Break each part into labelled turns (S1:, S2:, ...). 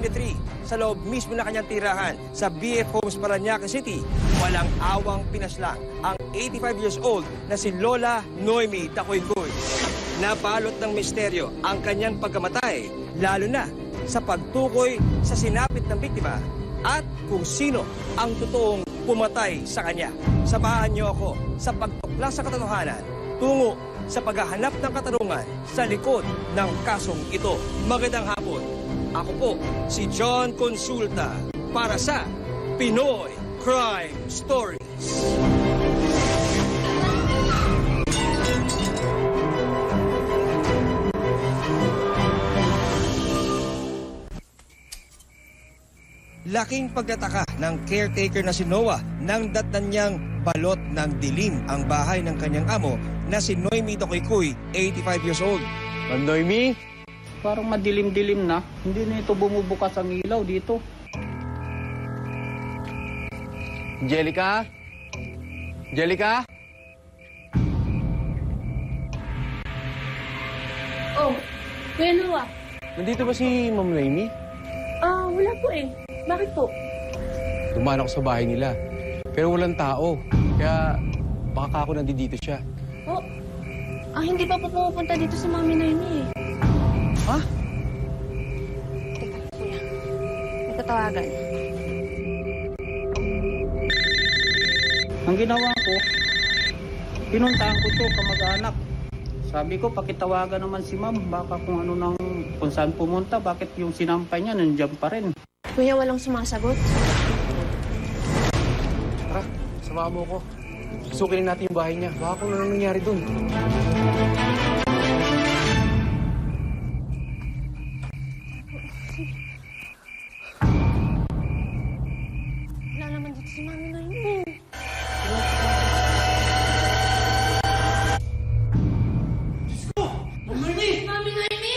S1: 2023 sa loob mismo na kanyang tirahan sa BF Homes, Parañaque City, walang awang pinaslang ang 85 years old na si Lola Noemi Dacoycoy. Nabalot ng misteryo ang kanyang pagkamatay, lalo na sa pagtukoy sa sinapit ng biktima at kung sino ang totoong pumatay sa kanya. Samahan niyo ako sa pagtuklas sa katotohanan tungo sa paghahanap ng katarungan sa likod ng kasong ito. Magandang hapon. Ako po si John Consulta para sa Pinoy Crime Stories. Laking pagtataka ng caretaker na si Noah nang datnan niyang balot ng dilim ang bahay ng kanyang amo na si Noemi Dacoycoy, 85 years old.
S2: Ma'am Noemi?
S3: Parang madilim-dilim na. Hindi na ito bumubukas ang ilaw dito.
S2: Angelica? Angelica?
S4: Oh, Kuya Noah.
S2: Nandito ba si Ma'am Noemi?
S4: Wala po eh. Bakit po?
S2: Dumaan ako sa bahay nila. Pero walang tao. Kaya baka ako nandito siya.
S4: Oh, hindi pa po pupunta dito si Mami Noemi eh.
S2: Ha?
S4: Teka, kuya. May katawagan.
S3: Ang ginawa ko, pinuntahan ko to kamag-anak. Sabi ko, pakitawagan naman si Ma'am. Baka kung saan pumunta, bakit yung sinampay niya nandiyan pa rin.
S4: Kuya, walang sumasagot.
S2: Tara, samahan mo ko. Susukin natin yung bahay niya. Baka kung ano nangyari dun.
S4: Wala naman dito si Mami Noemi. Mami Noemi!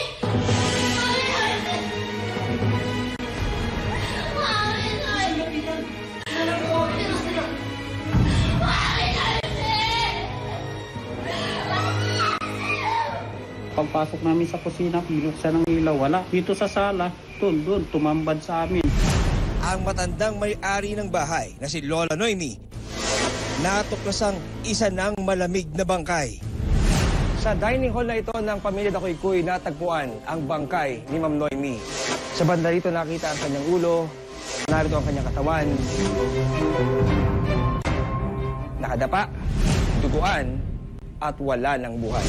S3: Pagpasok namin sa kusina, binuksan ng ilaw. Wala. Dito sa sala, doon, tumambad sa amin.
S1: Ang matandang may-ari ng bahay na si Lola Noemi natuklasang isa ng malamig na bangkay. Sa dining hall na ito ng pamilya Dacoycoy natagpuan ang bangkay ni Ma'am Noemi. Sa banda rito nakita ang kanyang ulo, narito ang kanyang katawan. Nakadapa, duguan at wala ng buhay.